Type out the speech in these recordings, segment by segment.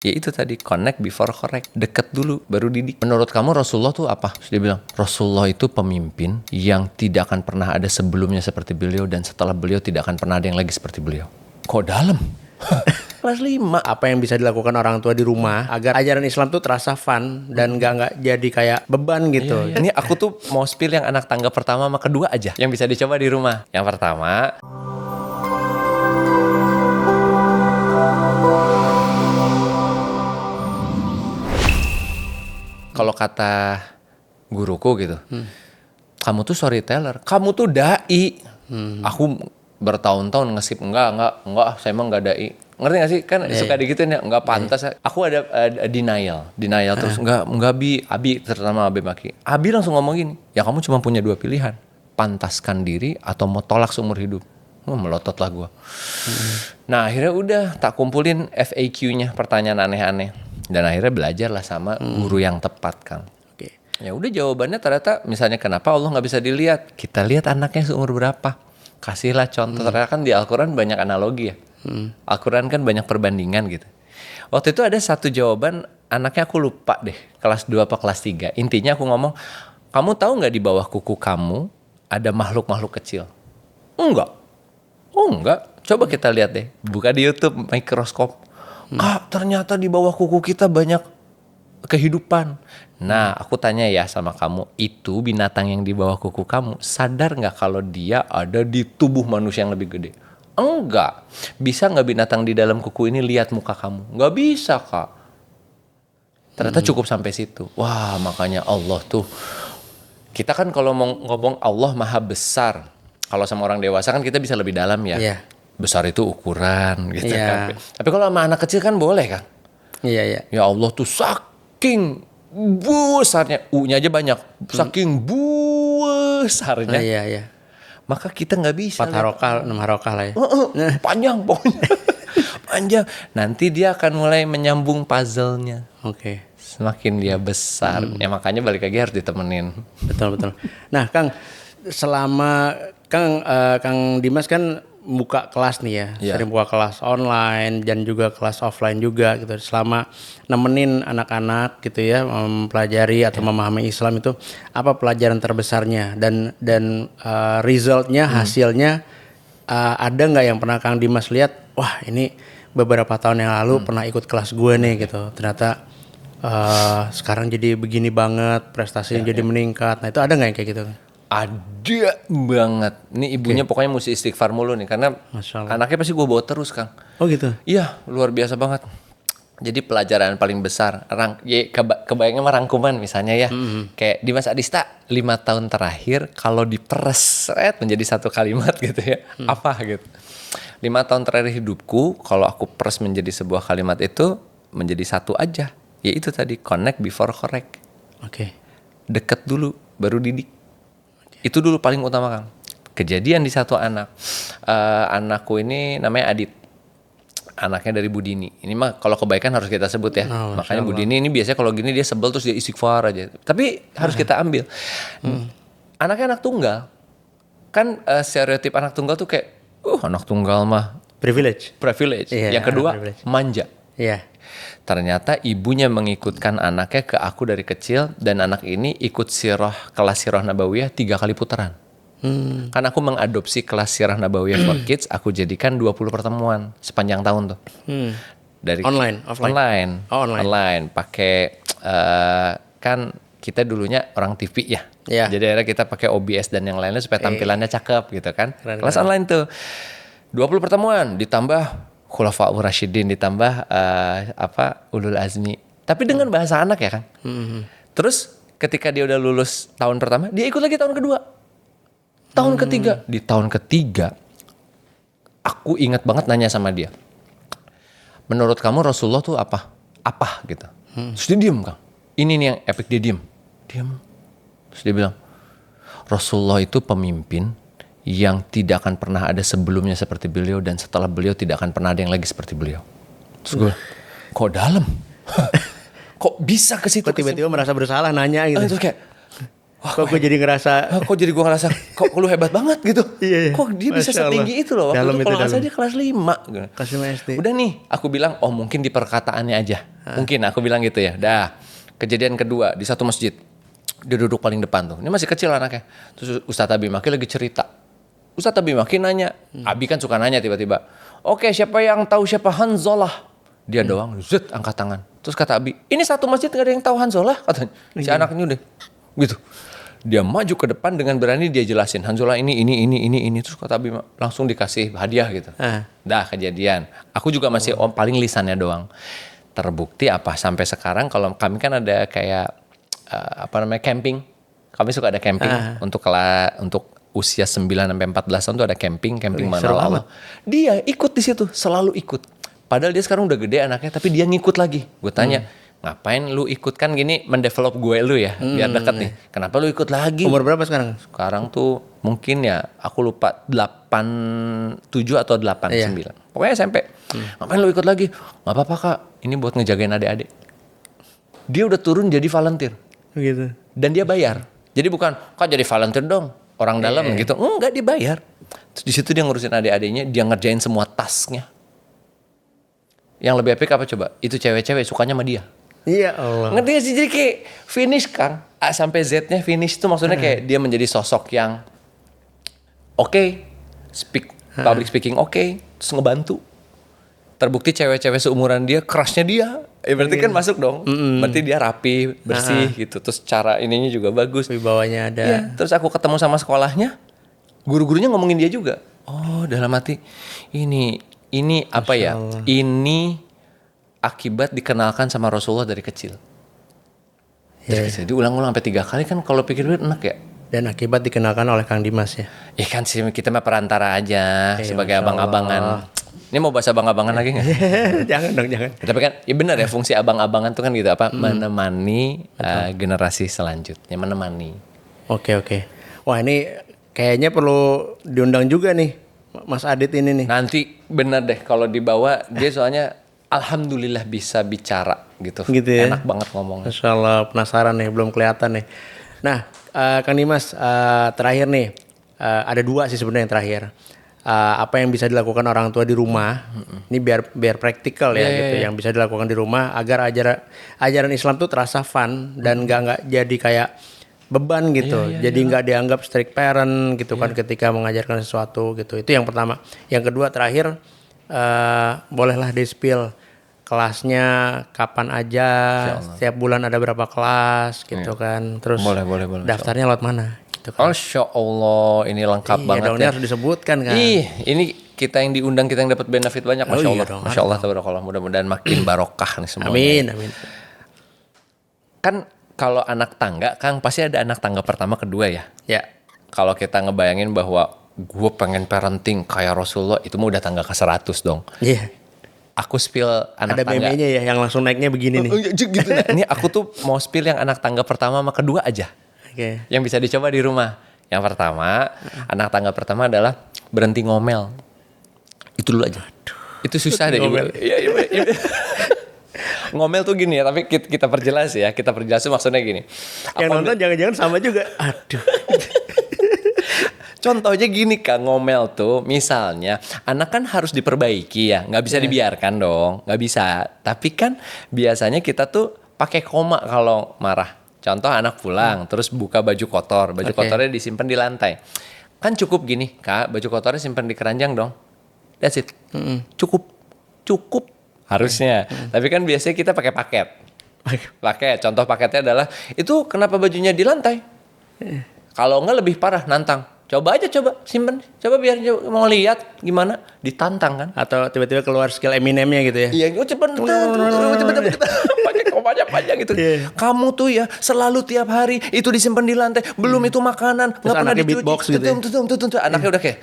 Ya itu tadi, connect before correct. Deket dulu, baru didik. Menurut kamu Rasulullah tuh apa? Terus dia bilang, Rasulullah itu pemimpin yang tidak akan pernah ada sebelumnya seperti beliau, dan setelah beliau tidak akan pernah ada yang lagi seperti beliau. Kok dalam? Kelas 5. Apa yang bisa dilakukan orang tua di rumah agar ajaran Islam tuh terasa fun dan nggak jadi kayak beban gitu. Iya. Ini aku tuh mau spill yang anak tangga pertama sama kedua aja, yang bisa dicoba di rumah. Yang pertama, kalau kata guruku gitu, kamu tuh storyteller, kamu tuh dai. Aku bertahun-tahun nge-skip, enggak, saya emang enggak dai. Ngerti gak sih? Kan suka digituin ya, enggak pantas. Aku ada denial terus, enggak Abi terutama Abi Maki. Abi langsung ngomong gini, ya kamu cuma punya 2 pilihan, pantaskan diri atau mau tolak seumur hidup. Melotot lah gue. Nah akhirnya udah tak kumpulin FAQ-nya, pertanyaan aneh-aneh. Dan akhirnya belajar lah sama guru yang tepat, Kang. Oke. Ya udah, jawabannya ternyata misalnya kenapa Allah nggak bisa dilihat. Kita lihat anaknya seumur berapa. Kasihlah contoh. Ternyata kan di Al-Quran banyak analogi ya. Al-Quran kan banyak perbandingan gitu. Waktu itu ada satu jawaban, anaknya aku lupa deh, kelas 2 apa kelas 3. Intinya aku ngomong, kamu tahu nggak di bawah kuku kamu ada makhluk-makhluk kecil? Enggak. Oh enggak. Coba kita lihat deh. Buka di YouTube mikroskop. Kak, ternyata di bawah kuku kita banyak kehidupan. Nah, aku tanya ya sama kamu, itu binatang yang di bawah kuku kamu, sadar nggak kalau dia ada di tubuh manusia yang lebih gede? Enggak. Bisa nggak binatang di dalam kuku ini lihat muka kamu? Nggak bisa, Kak. Ternyata cukup sampai situ. Wah, makanya Allah tuh, kita kan kalau mau ngomong Allah maha besar, kalau sama orang dewasa kan kita bisa lebih dalam ya. Iya. Besar itu ukuran gitu Iya. kan. Tapi kalau sama anak kecil kan boleh kan? Iya. Ya Allah tuh saking besarnya, U-nya aja banyak, saking besarnya. Iya. Maka kita nggak bisa. 4 harokah, 6 harokah lah ya. Panjang pokoknya. Panjang. Nanti dia akan mulai menyambung puzzle-nya. Oke. Semakin dia besar. Ya makanya balik lagi harus ditemenin. Betul. Nah, Kang, selama Kang Dimas kan buka kelas nih ya, Iya. sering buka kelas online dan juga kelas offline juga gitu. Selama nemenin anak-anak gitu ya mempelajari atau memahami Islam itu, apa pelajaran terbesarnya dan resultnya, hasilnya, ada nggak yang pernah Kang Dimas lihat? Wah, ini beberapa tahun yang lalu pernah ikut kelas gue nih gitu. Ternyata sekarang jadi begini banget, prestasinya jadi meningkat. Nah itu ada nggak yang kayak gitu? Ada banget. Ini ibunya pokoknya mesti istighfar mulu nih, karena Masya Allah. anaknya pasti gue bawa terus, Kang. Oh gitu. Iya, luar biasa banget. Jadi pelajaran paling besar, kebayangnya mah rangkuman misalnya ya. Kayak Dimas Adista 5 tahun terakhir kalau diperes menjadi satu kalimat gitu ya. Apa gitu. 5 tahun terakhir hidupku, kalau aku peres menjadi sebuah kalimat itu menjadi satu aja. Ya itu tadi, connect before correct. Oke. Deket dulu, baru didik. Itu dulu paling utama, Kang. Kejadian di satu anak. Anakku ini namanya Adit. Anaknya dari Bu Dini. Ini mah kalau kebaikan harus kita sebut ya. Oh, makanya Bu Dini ini biasanya kalau gini dia sebel terus dia istighfar aja. Tapi harus kita ambil. Anaknya anak tunggal. Kan stereotip anak tunggal tuh kayak, anak tunggal mah Privilege. privilege. Iya, Yang kedua, privilege. manja. Iya. Ternyata ibunya mengikutkan anaknya ke aku dari kecil, dan anak ini ikut kelas sirah nabawiyah 3 kali putaran. Kan aku mengadopsi kelas sirah nabawiyah for kids, aku jadikan 20 pertemuan sepanjang tahun tuh. Dari Online, offline? Online. Oh, online. Pakai kan kita dulunya orang TV ya. Iya. Jadi akhirnya kita pakai OBS dan yang lainnya supaya tampilannya cakep gitu kan. Keren. Kelas online tuh 20 pertemuan ditambah Khulafaur Rasyidin, ditambah Ulul Azmi. Tapi dengan bahasa anak ya kan. Terus ketika dia udah lulus tahun pertama, dia ikut lagi tahun kedua. Tahun ketiga. Di tahun ketiga, aku ingat banget nanya sama dia, menurut kamu Rasulullah tuh apa? Apa gitu. Terus dia diem, Kang. Ini nih yang epic, dia diem. Terus dia bilang, Rasulullah itu pemimpin yang tidak akan pernah ada sebelumnya seperti beliau, dan setelah beliau tidak akan pernah ada yang lagi seperti beliau. Terus gue, kok dalam? Kok bisa ke situ? Kok tiba-tiba merasa bersalah nanya gitu. Terus kayak, Kok gue jadi ngerasa kok jadi gue ngerasa kok lu hebat banget gitu. Iya. Kok dia bisa Masya Allah. setinggi itu loh. Waktu Dalam itu itu, kalau nggak salah dalam. dia kelas 5 gitu. kelas 5 SD. Udah nih, aku bilang, oh mungkin di perkataannya aja. Mungkin aku bilang gitu ya. Dah, kejadian kedua di satu masjid. Dia duduk paling depan tuh. Ini masih kecil anaknya. Terus Ustadz Abi Maki lagi cerita. Ustadz Abi Maki nanya. Abi kan suka nanya tiba-tiba. Oke, siapa yang tahu siapa Hanzalah? Dia doang, zet, angkat tangan. Terus kata Abi, ini satu masjid gak ada yang tahu Hanzalah? Katanya. Si anaknya udah gitu. Dia maju ke depan dengan berani dia jelasin Hanzalah ini. Terus kata Abi langsung dikasih hadiah gitu. Dah kejadian. Aku juga masih paling lisannya doang. Terbukti apa sampai sekarang kalau kami kan ada kayak camping. Kami suka ada camping untuk usia 9 sampai 14 tahun tuh ada camping mana lalu. Dia ikut di situ, selalu ikut. Padahal dia sekarang udah gede anaknya tapi dia ngikut lagi. Gue tanya, ngapain lu ikut kan gini mendevelop gue lu ya biar deket nih. Kenapa lu ikut lagi? Umur berapa sekarang? Sekarang tuh mungkin ya aku lupa 7 atau 9. Pokoknya SMP. Ngapain lu ikut lagi? Gak apa-apa kak, ini buat ngejagain adik-adik. Dia udah turun jadi volunteer. Gitu. Dan dia bayar. Jadi bukan, kak jadi volunteer dong, orang dalam gitu. Enggak, dibayar. Terus di situ dia ngurusin adik-adiknya, dia ngerjain semua tasknya. Yang lebih epic apa coba? Itu cewek-cewek sukanya sama dia. Iya Allah. Ngerti gak sih? Jadi kayak finish Kang. A sampai Z-nya finish itu maksudnya kayak dia menjadi sosok yang oke, public speaking oke, terus ngebantu. Terbukti cewek-cewek seumuran dia, kerasnya dia. Berarti kan masuk dong. Berarti dia rapi, bersih gitu. Terus cara ininya juga bagus. Wibawanya ada. Iya. Terus aku ketemu sama sekolahnya, guru-gurunya ngomongin dia juga. Oh, dalam hati ini apa ya? Ini akibat dikenalkan sama Rasulullah dari kecil. Dari kecil. Diulang-ulang sampai 3 kali kan kalau pikir-pikir enak ya. Dan akibat dikenalkan oleh Kang Dimas ya. Ya kan sih kita mah perantara aja sebagai abang-abangan. Ini mau bahas abang-abangan lagi nggak? Jangan dong, jangan. Tapi kan ya benar ya fungsi abang-abangan tuh kan gitu apa? Menemani generasi selanjutnya, menemani. Oke. Wah ini kayaknya perlu diundang juga nih Mas Adit ini nih. Nanti bener deh kalau dibawa dia soalnya alhamdulillah bisa bicara gitu. Gitu ya. Enak banget ngomongnya. Masya Allah, penasaran nih, belum kelihatan nih. Nah, Kang Dimas, terakhir nih, ada 2 sih sebenarnya yang terakhir. Apa yang bisa dilakukan orang tua di rumah, ini biar praktikal ya gitu, yang bisa dilakukan di rumah agar ajaran Islam tuh terasa fun dan nggak jadi kayak beban gitu, jadi nggak dianggap strict parent gitu kan ketika mengajarkan sesuatu gitu. Itu yang pertama. Yang kedua terakhir, bolehlah di-spill kelasnya kapan aja, setiap bulan ada berapa kelas gitu kan. Terus boleh. daftarnya lewat mana? Gitu kan. Masya Allah, ini lengkap banget dong, ya. harus disebutkan kan. Ini kita yang diundang, kita yang dapat benefit banyak. Masya Allah, dong, Masya Allah, tabarakallah. Mudah-mudahan makin barokah nih semuanya. Amin. Kan kalau anak tangga, Kang pasti ada anak tangga pertama, kedua ya. Ya. Kalau kita ngebayangin bahwa gue pengen parenting kayak Rasulullah, itu mah udah tangga ke 100 dong. Iya. Aku spill anak Ada tangga. meme-nya ya yang langsung naiknya begini nih. Gitu. Ini aku tuh mau spill yang anak tangga pertama sama kedua aja. Oke. Yang bisa dicoba di rumah. Yang pertama, anak tangga pertama adalah berhenti ngomel. Itu dulu aja. Itu susah deh. Iya. Ngomel tuh gini ya, tapi kita perjelas ya. Kita perjelas maksudnya gini. Yang nonton jangan-jangan sama juga. Aduh. Contohnya gini Kak, ngomel tuh misalnya anak kan harus diperbaiki ya, nggak bisa dibiarkan dong, nggak bisa. Tapi kan biasanya kita tuh pakai koma kalau marah. Contoh anak pulang terus buka baju kotor, kotornya disimpan di lantai. Kan cukup gini Kak, baju kotornya simpan di keranjang dong. That's it. Cukup harusnya. Tapi kan biasanya kita pakai paket. Contoh paketnya adalah itu kenapa bajunya di lantai? Kalau nggak lebih parah, nantang. Coba simpen. Coba biar mau lihat gimana, ditantang kan. Atau tiba-tiba keluar skill Eminemnya gitu ya. Iya, cepet. Pakai komanya panjang gitu. Kamu tuh ya selalu tiap hari itu disimpan di lantai. Belum itu makanan, nggak pernah dicuci. Beatbox gitu. Anaknya udah kayak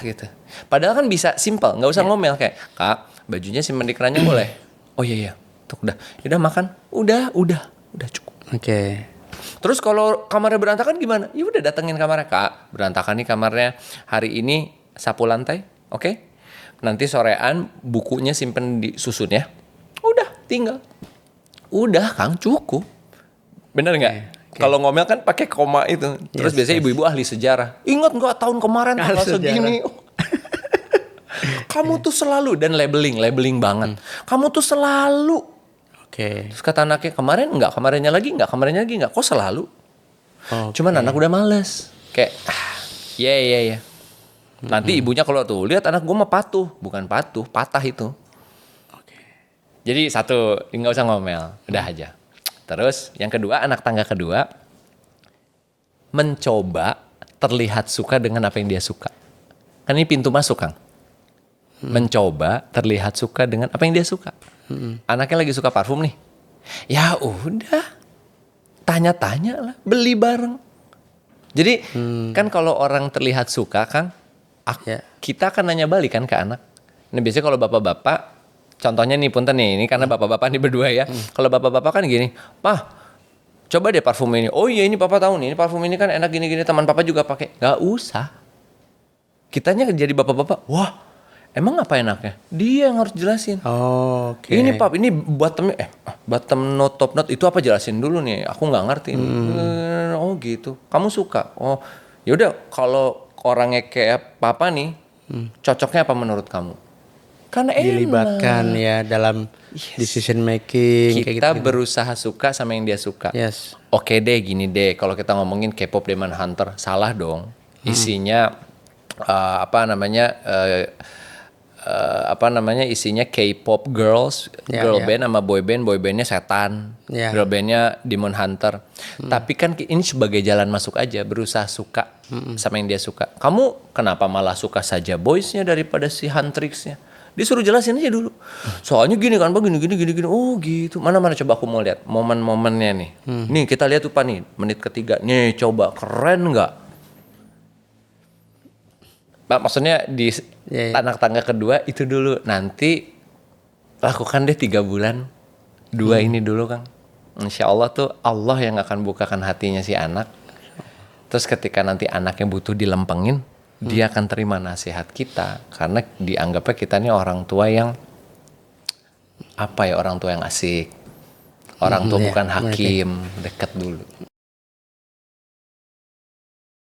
gitu. Padahal kan bisa simple, nggak usah ngomel kayak, Kak, bajunya simpan di keranjang boleh? Oh iya. Tuh udah makan. Udah cukup. Oke. Terus kalau kamarnya berantakan gimana? Ya udah datengin kamarnya, Kak. Berantakan nih kamarnya. Hari ini sapu lantai, oke? Nanti sorean bukunya simpen di susun ya. Udah, tinggal. Udah, Kang, cukup. Bener nggak? Kalau ngomel kan pakai koma itu. Terus biasanya ibu-ibu ahli sejarah. Ingat nggak tahun kemarin tanggal segini? Kamu tuh selalu, dan labeling banget. Kamu tuh selalu. Oke. Terus kata anaknya, kemarinnya lagi nggak, kok selalu? Cuman anak udah males. Kayak, ya. Nanti ibunya kalau tuh, lihat anak gue mah patuh. Bukan patuh, patah itu. Jadi satu, nggak usah ngomel, udah aja. Terus yang kedua, anak tangga kedua, mencoba terlihat suka dengan apa yang dia suka. Kan ini pintu masuk, Kang. Mencoba terlihat suka dengan apa yang dia suka. Anaknya lagi suka parfum nih. Ya udah, tanya-tanya lah, beli bareng. Jadi kan kalau orang terlihat suka, Kang, kita akan nanya balik kan ke anak. Nah biasanya kalau bapak-bapak, contohnya nih punten nih, ini karena bapak-bapak nih berdua ya. Kalau bapak-bapak kan gini, "Pah, coba deh parfum ini." "Oh iya, ini papa tahu nih, ini parfum ini kan enak gini-gini, teman papa juga pakai." Gak usah. Kitanya jadi bapak-bapak, "Wah, emang apa enaknya?" Dia yang harus jelasin. Oke. Ini pap, ini bottom note, top note itu apa, jelasin dulu nih. Aku nggak ngerti. Oh gitu. Kamu suka? Oh, yaudah. Kalau orangnya kayak papa nih, cocoknya apa menurut kamu? Karena Dilibatkan ya dalam decision making. Kita kayak gitu. berusaha suka sama yang dia suka. Yes. Oke deh, gini deh. Kalau kita ngomongin K-pop Demon Hunter, salah dong. Isinya isinya K-pop girls, girl band sama boy bandnya setan, girl bandnya Demon Hunter. Tapi kan ini sebagai jalan masuk aja, berusaha suka sama yang dia suka. Kamu kenapa malah suka saja boysnya daripada si Huntrixnya? Disuruh jelasin aja dulu. Soalnya gini kan, Pak, gini. Oh gitu. Mana coba aku mau lihat momen-momennya nih. Nih kita lihat tuh Pak nih, menit ketiga. Nih coba, keren nggak? Maksudnya di anak tangga kedua itu dulu. Nanti lakukan deh 3 bulan. 2 ini dulu, Kang. Insya Allah tuh Allah yang akan bukakan hatinya si anak. Terus ketika nanti anaknya butuh dilempengin, dia akan terima nasihat kita. Karena dianggapnya kita nih orang tua yang orang tua yang asik. Orang tua bukan hakim, dekat dulu.